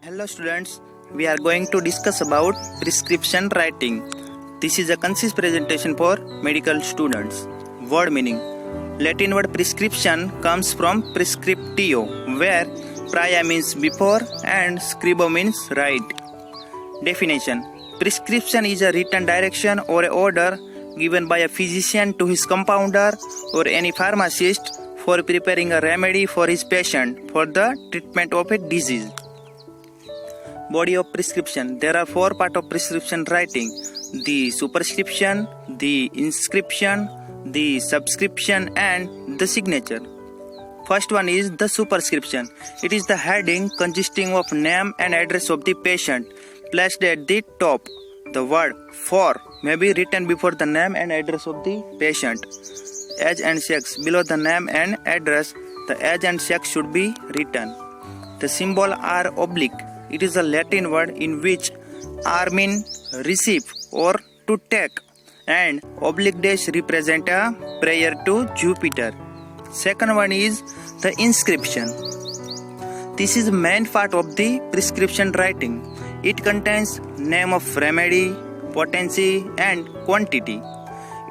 Hello students, we are going to discuss about prescription writing. This is a concise presentation for medical students. Word meaning. Latin word prescription comes from prescriptio, where praia means before and scribo means write. Definition. Prescription is a written direction or an order given by a physician to his compounder or any pharmacist for preparing a remedy for his patient for the treatment of a disease. Body of prescription. There are four parts of prescription writing: the superscription, the inscription, the subscription, and the signature. First one is the superscription. It is the heading consisting of name and address of the patient placed at the top. The word "for" may be written before the name and address of the patient. Age and sex. Below the name and address, the age and sex should be written. The symbol are oblique. It is a Latin word in which R mean receive or to take, and oblique dash represent a prayer to Jupiter. Second one is the inscription. This is the main part of the prescription writing. It contains name of remedy, potency, and quantity.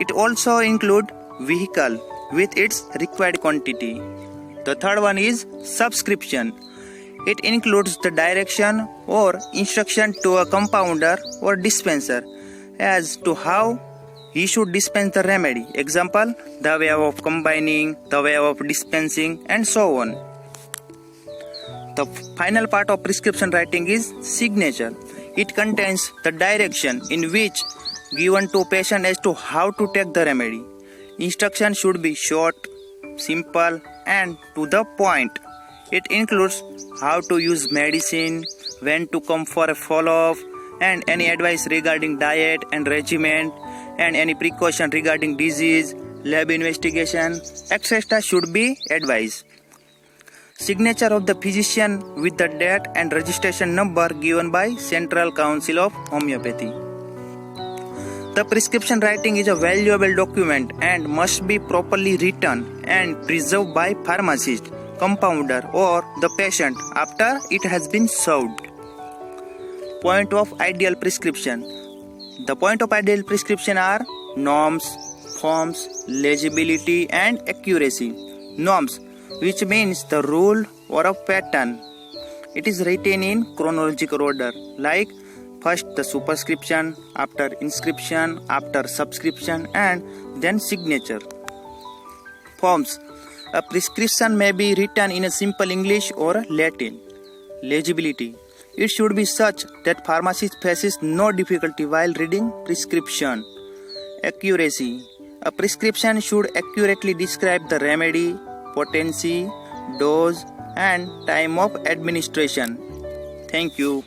It also includes vehicle with its required quantity. The third one is subscription. It includes the direction or instruction to a compounder or dispenser as to how he should dispense the remedy. Example, the way of combining, the way of dispensing, and so on. The final part of prescription writing is signature. It contains the direction in which given to patient as to how to take the remedy. Instruction should be short, simple, and to the point. It includes how to use medicine, when to come for a follow-up, and any advice regarding diet and regimen, and any precaution regarding disease, lab investigation, etc. should be advised. Signature of the physician with the date and registration number given by Central Council of Homeopathy. The prescription writing is a valuable document and must be properly written and preserved by pharmacist, compounder, or the patient after it has been served. Point of ideal prescription. The point of ideal prescription are norms, forms, legibility, and accuracy. Norms, which means the rule or a pattern. It is written in chronological order, like first the superscription, after inscription, after subscription, and then signature. Forms. A prescription may be written in a simple English or Latin. Legibility. It should be such that pharmacist faces no difficulty while reading prescription. Accuracy. A prescription should accurately describe the remedy, potency, dose, and time of administration. Thank you.